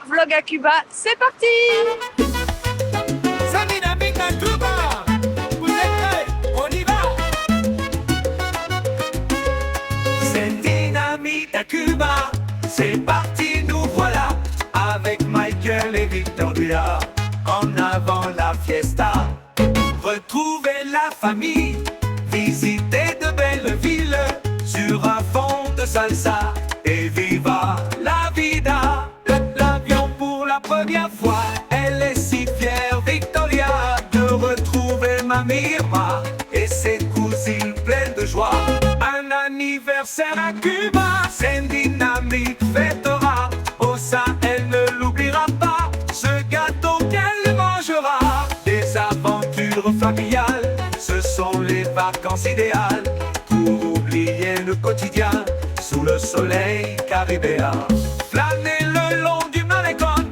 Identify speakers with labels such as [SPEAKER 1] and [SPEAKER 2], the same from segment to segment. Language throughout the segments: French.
[SPEAKER 1] vlog à Cuba, c'est parti!
[SPEAKER 2] C'est dynamique à Cuba. Vous êtes prêts? On y va. C'est dynamique à Cuba. C'est parti, nous voilà. Avec Michael et Victoria. En avant la fiesta. Retrouvez la famille. Visitez de belles villes. Sur un fond de salsa. Et viva la vida. L'avion pour la première fois. Elle est si fière, Victoria, de retrouver Mamie Irma et ses cousines pleines de joie. Un anniversaire à Cuba, c'est une dynamique fêtera. Oh ça, elle ne l'oubliera pas, ce gâteau qu'elle mangera. Des aventures familiales, ce sont les vacances idéales pour oublier le quotidien sous le soleil caribéen. Flâner le long du malecon,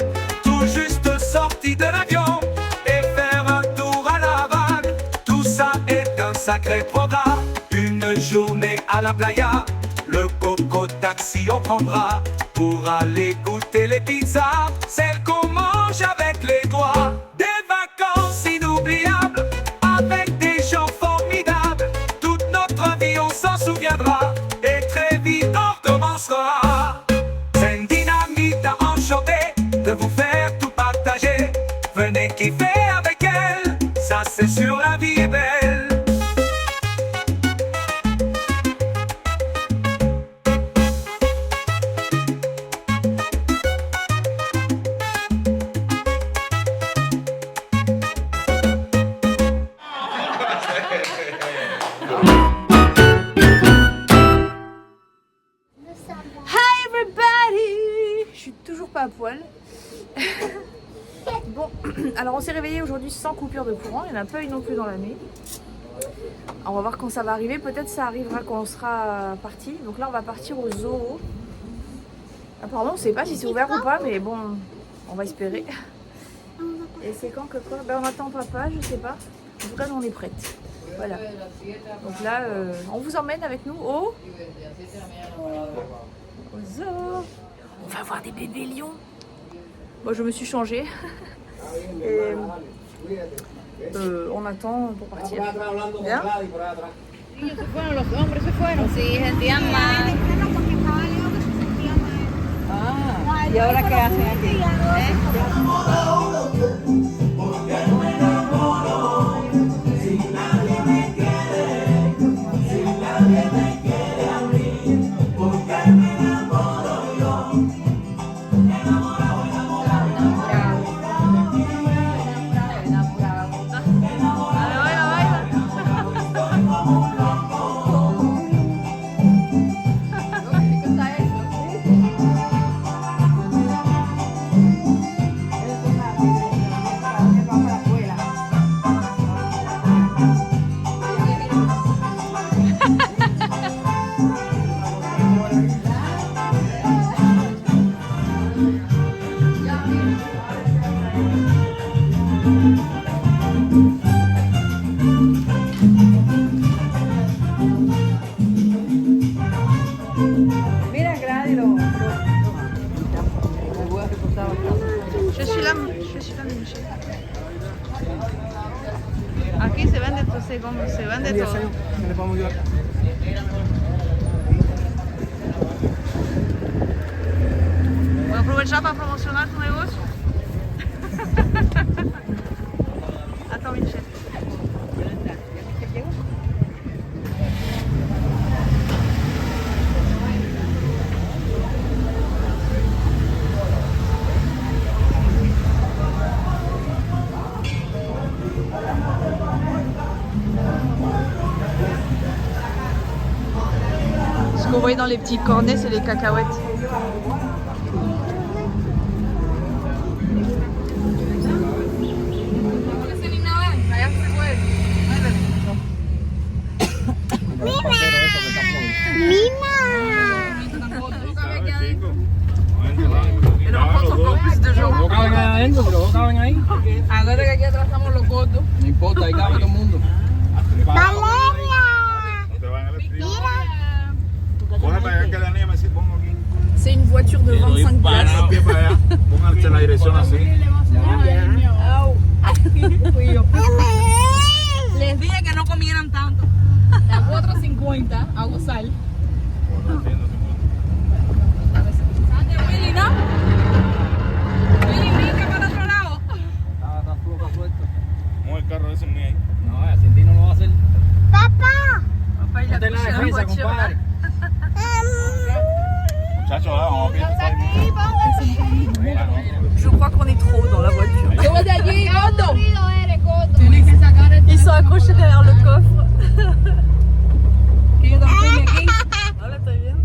[SPEAKER 2] tout juste sorti de l'avion, et faire un tour à la Havane. Tout ça est un sacré programme. Une journée à la playa, le coco taxi on prendra pour aller goûter les pizzas, celles qu'on mange avec les doigts. Des vacances inoubliables avec des gens formidables. Toute notre vie on s'en souviendra et très vite on recommencera. C'est une dynamite à enchanter de vous faire tout partager. Venez kiffer avec elle, ça c'est sûr, la vie est belle.
[SPEAKER 1] Hi everybody! Je suis toujours pas à poil. Bon, alors on s'est réveillé aujourd'hui sans coupure de courant, il n'y en a pas eu non plus dans la nuit. On va voir quand ça va arriver, peut-être ça arrivera quand on sera parti. Donc là on va partir au zoo. Apparemment on sait pas si c'est ouvert ou pas, mais bon, on va espérer. Et c'est quand que quoi? Ben on attend papa, je sais pas. En tout cas nous on est prêtes. Voilà. Donc là on vous emmène avec nous au zoo. On va voir des bébés lions. Moi je me suis changée. Et on attend pour partir. Bien.
[SPEAKER 3] Ellos se fueron, los hombres se fueron. Sí, sentían mal. Ah, ¿y ahora qué hacen aquí? Mira, Gladys, voy a recortar bastante.
[SPEAKER 1] Je suis là, Michel. Aquí se vende todo, se vende todo. Voy a aprovechar para promocionar tu negocio. Attends, Michel. Ce qu'on voyait dans les petits cornets, c'est les cacahuètes. Et là, on rencontre encore plus de gens.
[SPEAKER 4] No caben ahí adentro, pero no caben ahí.
[SPEAKER 3] Acuérdate que aquí atrás estamos los gordos.
[SPEAKER 4] No importa, ahí cabe todo el mundo.
[SPEAKER 1] C'est une voiture de 25 places.
[SPEAKER 4] Para, pie para allá.
[SPEAKER 5] pónganse en la dirección así.
[SPEAKER 3] Les dije que no comieran tanto. A 4.50 a gozar. Willy, ¿no? Willy, brinca para otro lado.
[SPEAKER 4] Está flojo, suelto.
[SPEAKER 5] No, el carro ese ni ahí.
[SPEAKER 4] No, así no lo va a hacer.
[SPEAKER 1] Papa, il a
[SPEAKER 4] Ponte en la
[SPEAKER 1] couché la
[SPEAKER 4] defensa,
[SPEAKER 1] voiture là.
[SPEAKER 4] compadre.
[SPEAKER 5] Muchachos, vamos bien.
[SPEAKER 1] Je crois qu'on est trop dans la voiture.
[SPEAKER 3] Súbete allí, gordo. Tienes que sacar el
[SPEAKER 1] Ils sont accrochés derrière le coffre.
[SPEAKER 3] que yo también aquí.
[SPEAKER 1] Voilà, t'as bien.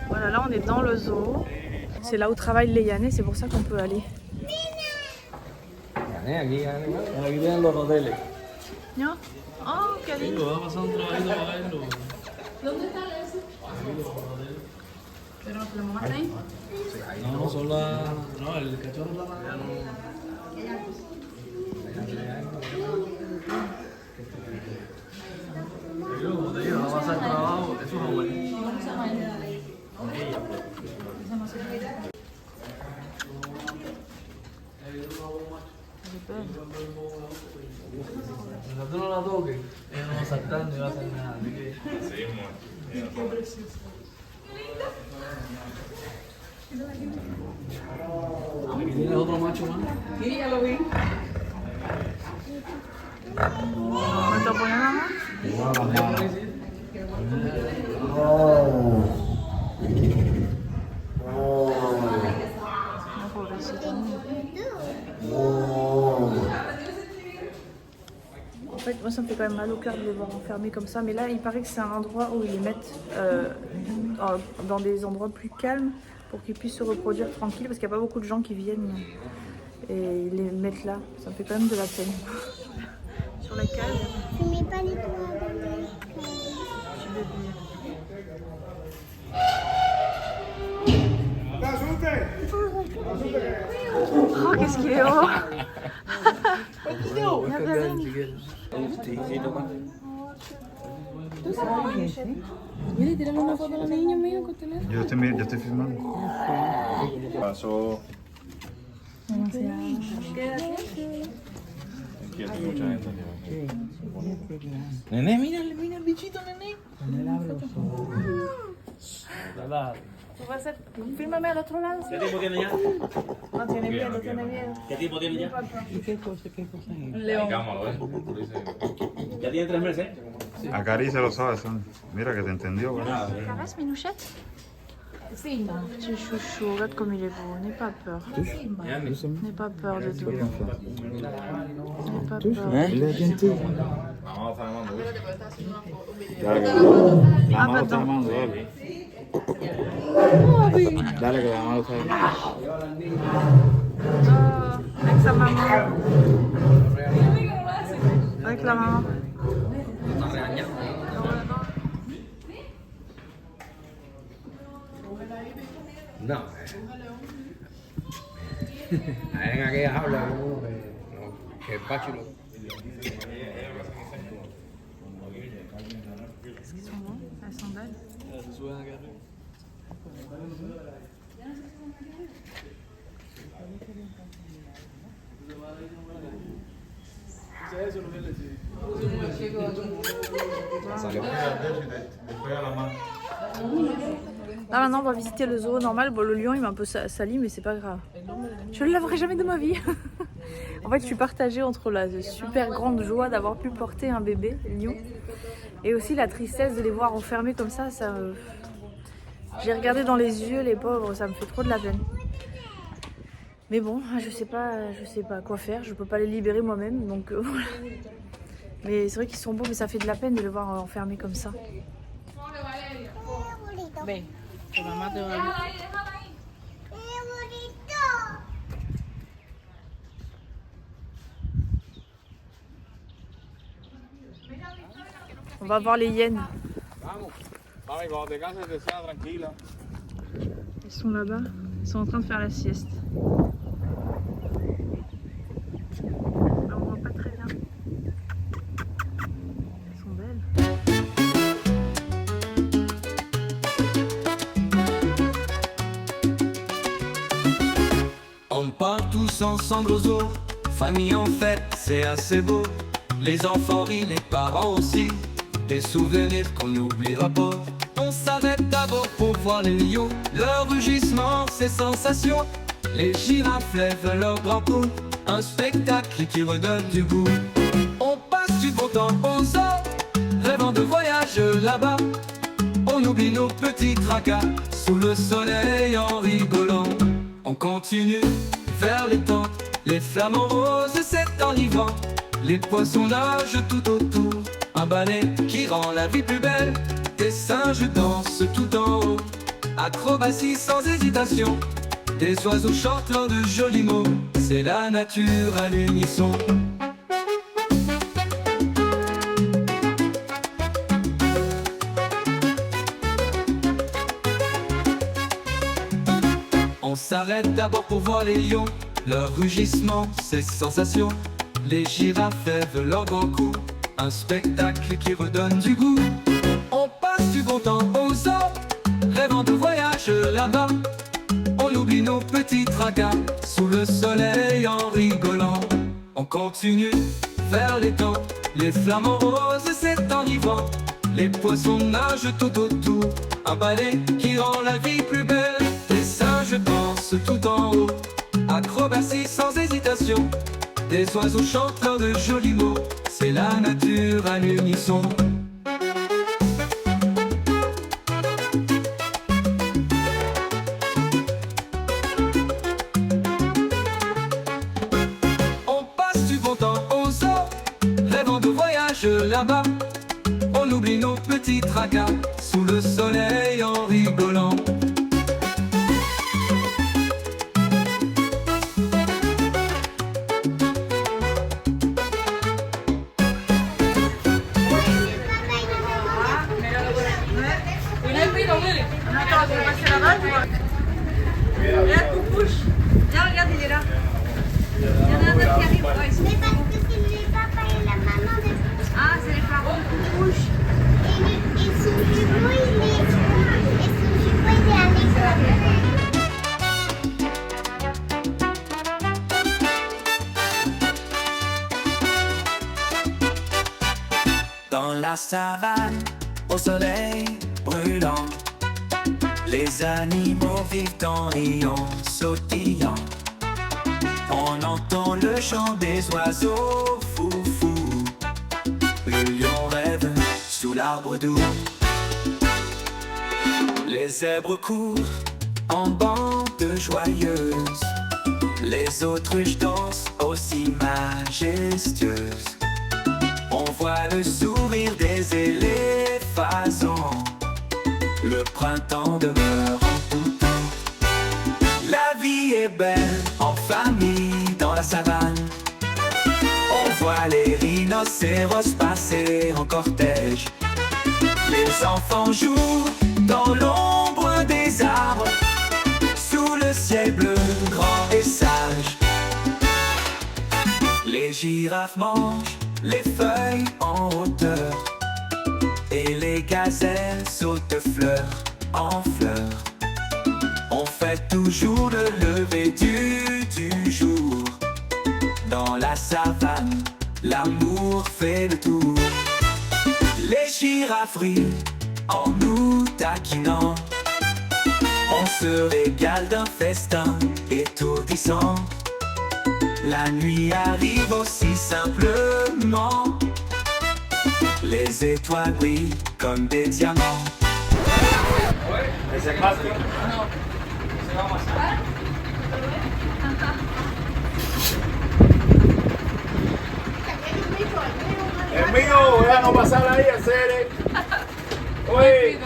[SPEAKER 1] Voilà, là on est dans le zoo. C'est là où travaille les Yanais, c'est pour ça qu'on peut aller.
[SPEAKER 4] Aquí vienen los hoteles.
[SPEAKER 1] ¿No? Oh, qué lindo.
[SPEAKER 4] Va pasando un trabajito para verlo.
[SPEAKER 3] Pero la mamá está ahí.
[SPEAKER 4] No, son las. No, el cachorro está para. Como te digo, va a pasar trabajo, eso es abuelo. Mientras tú no la toques, ella no va a saltar ni va a hacer nada. Así que. Aquí tienes otro macho más.
[SPEAKER 3] Sí, ya lo vi.
[SPEAKER 1] ¿Me está poniendo mamá? No, pobrecito. En fait, moi ça me fait quand même mal au cœur de les voir enfermés comme ça, mais là il paraît que c'est un endroit où ils les mettent dans des endroits plus calmes pour qu'ils puissent se reproduire tranquilles parce qu'il n'y a pas beaucoup de gens qui viennent et ils les mettent là. Ça me fait quand même de la peine. Sur la cage.
[SPEAKER 6] Tu mets pas les doigts dans la
[SPEAKER 1] Oh, qu'est-ce qu'il est haut!
[SPEAKER 3] Willy, tirame una foto a los niños míos que usted le
[SPEAKER 5] Yo estoy filmando. Pasó. Inquieto, mucha gente.
[SPEAKER 4] Nene, mira el bichito, nene.
[SPEAKER 1] Tu vas a filmame al otro lado.
[SPEAKER 4] ¿Qué tiempo tiene ya?
[SPEAKER 1] No tiene miedo, tiene miedo.
[SPEAKER 4] ¿Qué tiempo tiene ya?
[SPEAKER 3] ¿Qué cosa es?
[SPEAKER 1] Un león.
[SPEAKER 4] ¿Ya tiene 3 meses?
[SPEAKER 5] Acaricia los sabes, son. Mira que te entendió, ¿verdad?
[SPEAKER 1] Caresse, Minouchette?
[SPEAKER 3] Simba.
[SPEAKER 1] Petit chouchou, regarde comme il est beau, n'aie pas peur. N'aie pas peur de tout. N'aie pas peur.
[SPEAKER 5] La mano está llamando, ¿viste? Dale, que la mano está llamando, dale. Dale, que la mano está llamando.
[SPEAKER 1] Oh, avec sa maman. Avec la maman.
[SPEAKER 4] No. En aquella habla como que el pacho lo.
[SPEAKER 1] Est-ce qu'ils sont bons? Elles sont belles. Là maintenant on va visiter le zoo normal. Bon, le lion il m'a un peu sali mais c'est pas grave. Je ne le laverai jamais de ma vie. En fait je suis partagée entre la super grande joie d'avoir pu porter un bébé lion et aussi la tristesse de les voir enfermés comme ça. J'ai regardé dans les yeux les pauvres, ça me fait trop de la peine. Mais bon, je sais pas quoi faire, je peux pas les libérer moi-même donc voilà. Mais c'est vrai qu'ils sont beaux mais ça fait de la peine de les voir enfermés comme ça.
[SPEAKER 3] Ven, tu mamá te va a
[SPEAKER 1] On va voir les hyènes.
[SPEAKER 5] Vamos. Mami, cuando te cases, que sea tranquila.
[SPEAKER 1] Ils sont là-bas, ils sont en train de faire la sieste. Là, on voit pas très bien. Elles sont belles.
[SPEAKER 2] part tous ensemble aux eaux. Famille en fête, c'est assez beau. Les enfants rient, les parents aussi. Des souvenirs qu'on n'oubliera pas. On s'arrête d'abord pour voir les lions. Leur rugissement, ces sensations. Les girafes lèvent leurs grands coups. Un spectacle qui redonne du goût. On passe du bon temps aux zoo, rêvant de voyage là-bas. On oublie nos petits tracas sous le soleil en rigolant. On continue vers les tentes, les flamants roses, c'est enivrant. Les poissons nagent tout autour, un balai qui rend la vie plus belle. Des singes dansent tout en haut, acrobatie sans hésitation. Des oiseaux chantent leurs de jolis mots, c'est la nature à l'unisson. On s'arrête d'abord pour voir les lions, leur rugissement, ces sensations. Les girafes lèvent leurs grands coups, un spectacle qui redonne du goût. On passe du bon temps aux zoo, rêvant de voyage là-bas. On oublie nos petits tracas sous le soleil en rigolant. On continue vers les temps, les flamants roses, c'est enivrant. Les poissons nagent tout autour, un balai qui rend la vie plus belle. Les singes dansent tout en haut, acrobatie sans hésitation. Des oiseaux chantent leurs de jolis mots, c'est la nature à l'unisson. On passe du bon temps aux zoo, rêvant de voyage là-bas. On oublie nos petits tracas sous le soleil en rigolant.
[SPEAKER 3] Attends, je vais passer là-bas. Regarde, Poupouche. Viens, regarde, il est là. Il y en a un autre qui arrive. Ouais, ils sont
[SPEAKER 6] Mais parce que c'est les papas et la maman de
[SPEAKER 3] Ah, c'est les parents de Poupouche.
[SPEAKER 6] et son jumeau, il est à l'école.
[SPEAKER 2] Dans la savane, au soleil brûlant, les animaux vivent en riant, sautillant. On entend le chant des oiseaux foufou. Le lion rêve sous l'arbre doux. Les zèbres courent en bande joyeuse. Les autruches dansent aussi majestueuses. On voit le sourire des éléphants. Le printemps demeure en tout temps. La vie est belle en famille dans la savane. On voit les rhinocéros passer en cortège. Les enfants jouent dans l'ombre des arbres, sous le ciel bleu grand et sage. Les girafes mangent les feuilles en hauteur, et les gazelles sautent fleur en fleur. On fait toujours le lever du jour. Dans la savane, l'amour fait le tour. Les girafes rient en nous taquinant. On se régale d'un festin étourdissant. La nuit arrive aussi simplement. Les étoiles brillent comme des diamants.
[SPEAKER 5] Ese es plástico. Es mío, voy a no pasar ahí, en serio. Oye.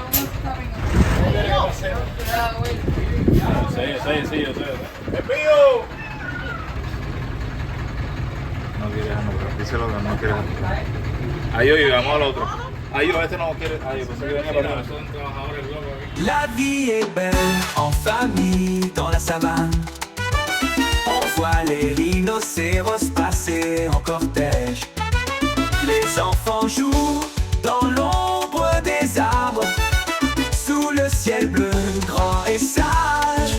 [SPEAKER 5] Sí, yo sé. Es mío. No quiere dejarnos, díselo que no quiere dejarnos. Ahí oye, vamos al otro. Ahí este no quiere. Ahí, pues que venía para son trabajadores locos aquí.
[SPEAKER 2] La vie est belle en famille dans la savane. On voit les rhinocéros passer en cortège. Les enfants jouent dans l'ombre des arbres, sous le ciel bleu grand et sage.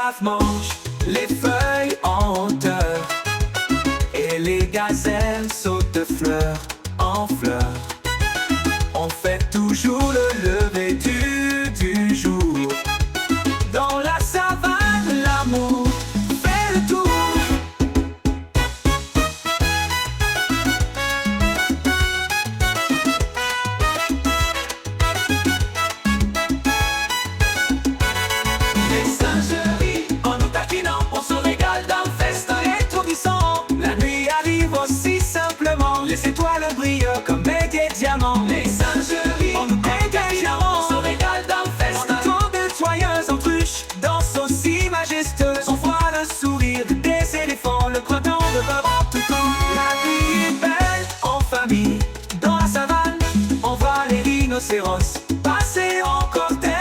[SPEAKER 2] girafe mange les feuilles en hauteur. Et les gazelles sautent de fleur en fleur. On fait toujours le lever du jour. Dans la savane, l'amour fait le tour. Les singeries, en nous taquinant, on se régale d'un festin étourdissant. La nuit arrive aussi simplement, les étoiles brillent comme des diamants. Les singeries, en nous taquinant, on se régale d'un festin. On tourne de joyeuses autruches, danse aussi majestueuse. On voit le sourire des éléphants, le printemps de tout. La nuit est belle en famille, dans la savane, on voit les rhinocéros passer en cortège.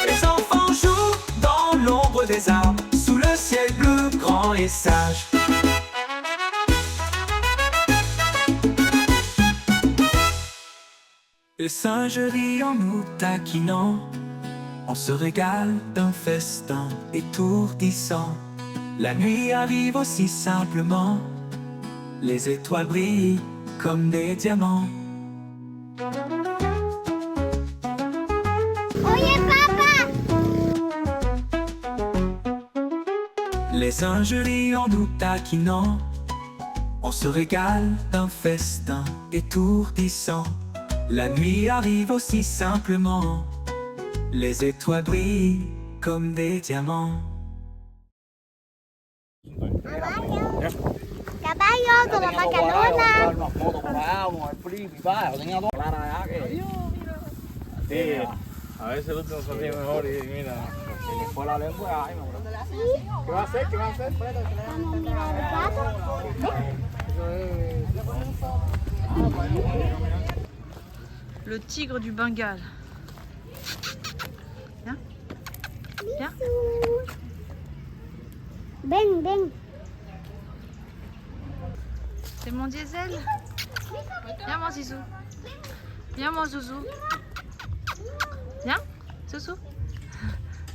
[SPEAKER 2] Les enfants jouent dans l'ombre des arbres, sous le ciel bleu grand et sage. Les singes rient en nous taquinant, on se régale d'un festin étourdissant. La nuit arrive aussi simplement, les étoiles brillent comme des diamants.
[SPEAKER 6] Oye, papa.
[SPEAKER 2] Les singes rient en nous taquinant, on se régale d'un festin étourdissant. La nuit arrive aussi simplement, les étoiles brillent comme des diamants.
[SPEAKER 6] Caballo, como macanona.
[SPEAKER 5] Sí, a veces el último se ríe mejor y mira, se le fue la lengua. Ay, no. ¿Qué va a hacer? ¿Qué va a hacer?
[SPEAKER 6] Vamos a mirar el gato.
[SPEAKER 1] Le tigre du Bengale. Viens. Viens.
[SPEAKER 6] Ven, ven.
[SPEAKER 1] C'est mon diesel. Viens mon zizou. Viens mon zouzou. Viens, zouzou.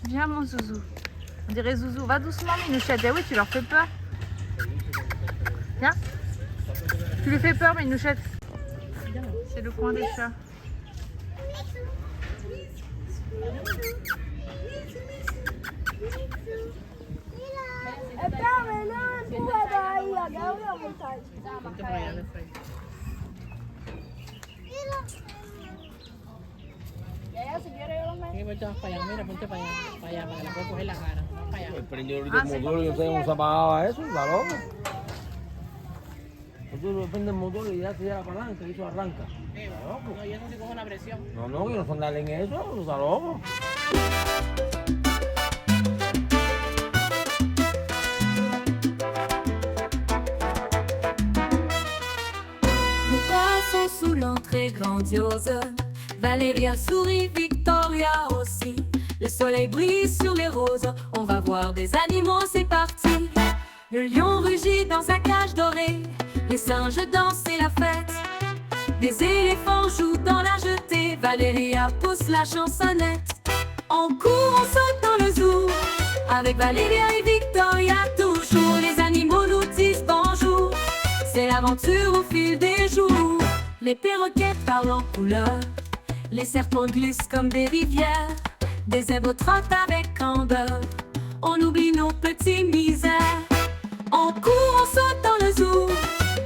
[SPEAKER 1] Viens mon zouzou. On dirait zouzou. Va doucement Minouchette. Eh oui, tu leur fais peur. Viens. Tu lui fais peur Minouchette. C'est le coin des chats.
[SPEAKER 4] Para allá, para que la pueda coger la cara. Para allá. Prendió ahorita el motor y yo sé cómo se apagaba eso, está loco. Tú depende del motor y ya se lleva la palanca y eso arranca. Está loco. No, y eso se coge una presión. No, que no son darle en eso, está loco.
[SPEAKER 7] Nous passons sous l'entrée grandiose. Valéria sourit, Victoria aussi. Le soleil brille sur les roses. On va voir des animaux, c'est parti. Le lion rugit dans sa cage dorée. Les singes dansent, c'est la fête. Des éléphants jouent dans la jetée. Valéria pousse la chansonnette. On court, on saute dans le zoo. Avec Valéria et Victoria, toujours les animaux nous disent bonjour. C'est l'aventure au fil des jours. Les perroquets parlent en couleur. Les serpents glissent comme des rivières. Des zèbres trottent avec candeur. On oublie nos petits misères. On court, on saute dans le zoo.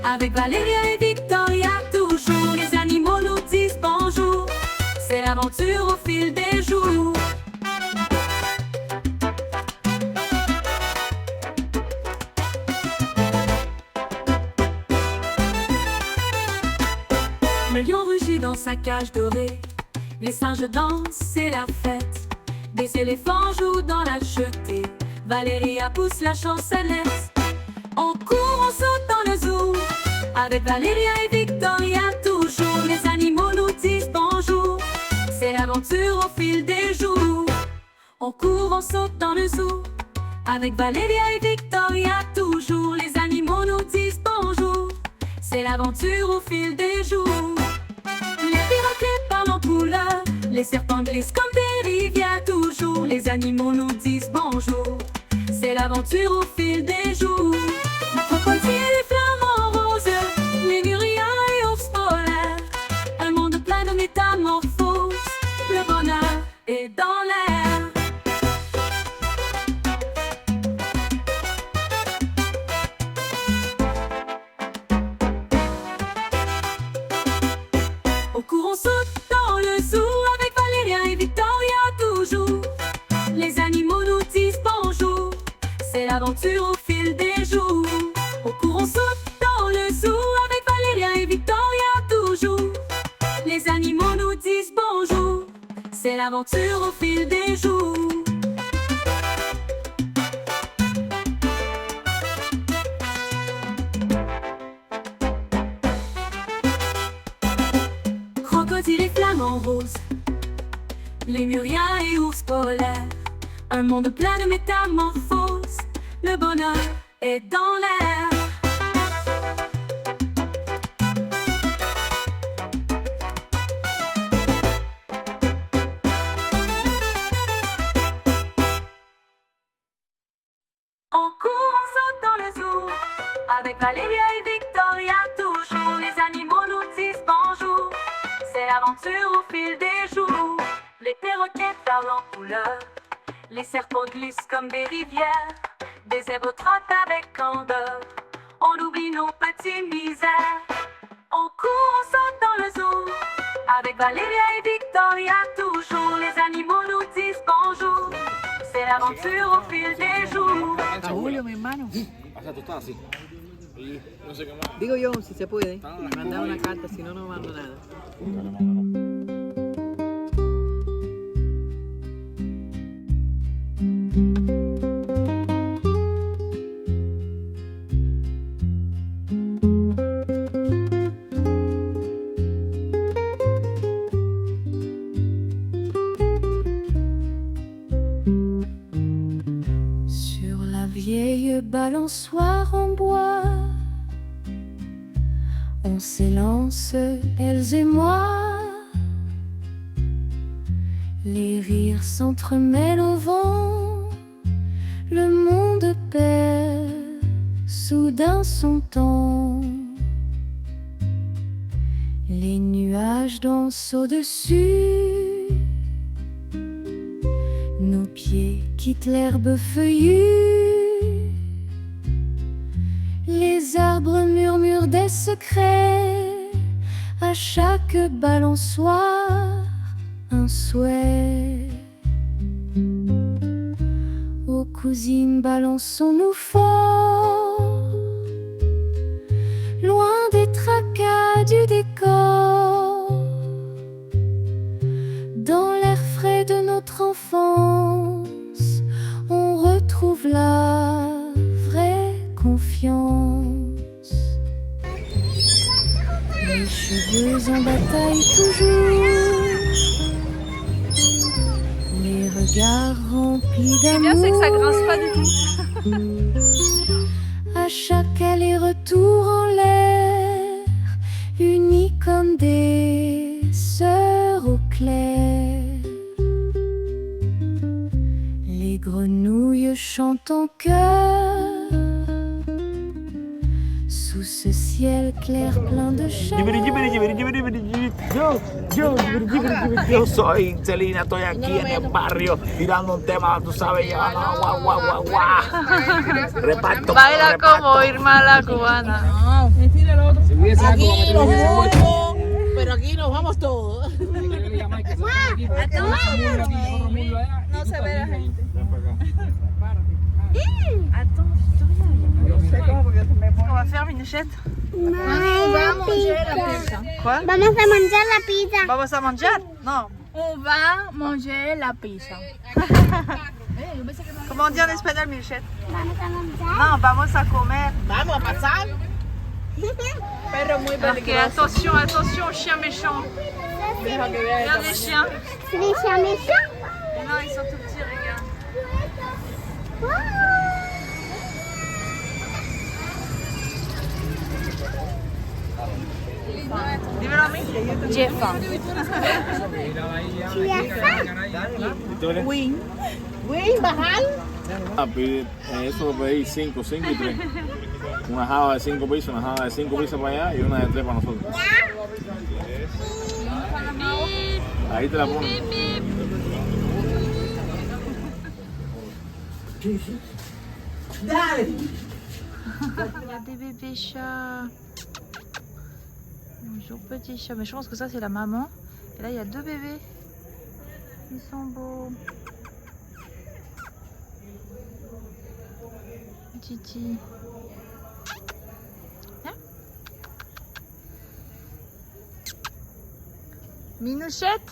[SPEAKER 7] Avec Valéria et Victoria, toujours les animaux nous disent bonjour. C'est l'aventure au fil des jours. Le lion rugit dans sa cage dorée. Les singes dansent, c'est la fête. Des éléphants jouent dans la jetée. Valéria pousse la chansonnette. On court, on saute dans le zoo. Avec Valéria et Victoria, toujours les animaux nous disent bonjour. C'est l'aventure au fil des jours. On court, on saute dans le zoo. Avec Valéria et Victoria, toujours les animaux nous disent bonjour. C'est l'aventure au fil des jours. Les perroquets parlent en couleur. Les serpents glissent comme des rivières, toujours jour, les animaux nous disent bonjour. C'est l'aventure au fil des jours. La crocodile, les flamants roses, lémuriens et ours polaires. Un monde plein de métamorphoses. Le bonheur est dans l'air. Au cours on saute dans le zoo avec Valérien et Victoria toujours. Les animaux nous disent bonjour. C'est l'aventure au fil des jours. Au cours on saute dans le zoo avec Valérien et Victoria toujours. Les animaux nous disent bonjour. C'est l'aventure au fil des jours. Crocodile et flamants roses, lémuriens et ours polaires. Un monde plein de métamorphoses. Le bonheur est dans l'air. On court, on saute dans le zoo avec Valéria et Victoria toujours. Les animaux nous disent bonjour. C'est l'aventure au fil des jours. Les perroquets parlent en couleur. Les serpents glissent comme des rivières. Des zèbres trottent avec candeur. On oublie nos petites misères. On court, on saute dans le zoo avec Valéria et Victoria toujours. Les animaux nous disent bonjour. C'est l'aventure au fil des jours.
[SPEAKER 3] Julio, mi hermano.
[SPEAKER 4] O sea, tú estás así. Y no sé qué más.
[SPEAKER 3] Digo yo, si se puede, mandar una carta, si no, no mando nada.
[SPEAKER 7] Sur la vieille balançoire en bois, on s'élance, elles et moi. Les rires s'entremêlent au vent. Le monde perd soudain son temps. Les nuages dansent au-dessus. Nos pieds quittent l'herbe feuillue. Les arbres murmurent des secrets. À chaque balançoire, un souhait. Ô cousines, balançons-nous fort, loin des tracas du décor. Dans l'air frais de notre enfance, on retrouve la vraie confiance. Les cheveux en bataille toujours, les regards remplis d'amour.
[SPEAKER 1] Bien, c'est que ça grince pas du tout.
[SPEAKER 7] À chaque aller-retour en l'air, unis comme des sœurs au clair. Les grenouilles chantent en chœur sous ce ciel clair plein de chaleur.
[SPEAKER 8] Yo soy Celina, estoy aquí en el barrio tirando un tema, tú sabes, ya, guau, guau, guau, guau. Reparto.
[SPEAKER 1] Baila como Irma la cubana.
[SPEAKER 3] Aquí nos vamos, pero aquí nos vamos todos. No se ve la gente.
[SPEAKER 1] On va faire Minichette. Quoi?
[SPEAKER 6] Vamos a manjar la pizza.
[SPEAKER 1] Vamos a manjar? Non.
[SPEAKER 6] On va manger la pizza.
[SPEAKER 1] Comment on dit en espagnol, Minichette?
[SPEAKER 6] Vamos a manjar.
[SPEAKER 1] Non, vamos a comer.
[SPEAKER 3] Vamos a pasar. Perro muy
[SPEAKER 1] Marqué
[SPEAKER 3] peligroso.
[SPEAKER 1] attention, attention aux chiens méchants. Regarde les chiens.
[SPEAKER 6] C'est des chiens méchants.
[SPEAKER 1] Non, ils sont tout petits, regarde. Dímelo a mí.
[SPEAKER 6] J'ai faim. Tu as faim?
[SPEAKER 1] Oui.
[SPEAKER 8] Eso lo pedí 5 y 3. Una java de 5 pisos, una java de 5 pisos para allá y una de 3 para nosotros. Ahí te la pones.
[SPEAKER 4] Dale.
[SPEAKER 1] Il y a des bébés chats. Bonjour petit chat. Mais je pense que ça c'est la maman. Et là il y a 2 bébés. Ils sont beaux. Titi. Viens. Minouchette.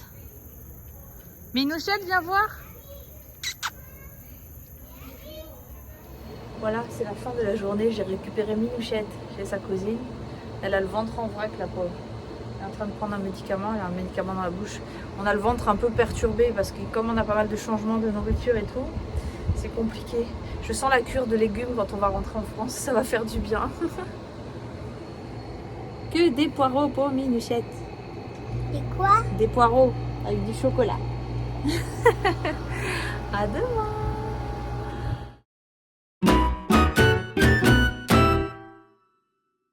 [SPEAKER 1] Minouchette, viens voir. Voilà, c'est la fin de la journée. J'ai récupéré Minouchette chez sa cousine. Elle a le ventre en vrac, la pauvre. Elle est en train de prendre un médicament. Elle a un médicament dans la bouche. On a le ventre un peu perturbé parce que comme on a pas mal de changements de nourriture et tout, c'est compliqué. Je sens la cure de légumes quand on va rentrer en France. Ça va faire du bien. Que des poireaux pour Minouchette.
[SPEAKER 6] Et quoi?
[SPEAKER 1] Des poireaux avec du chocolat. À demain.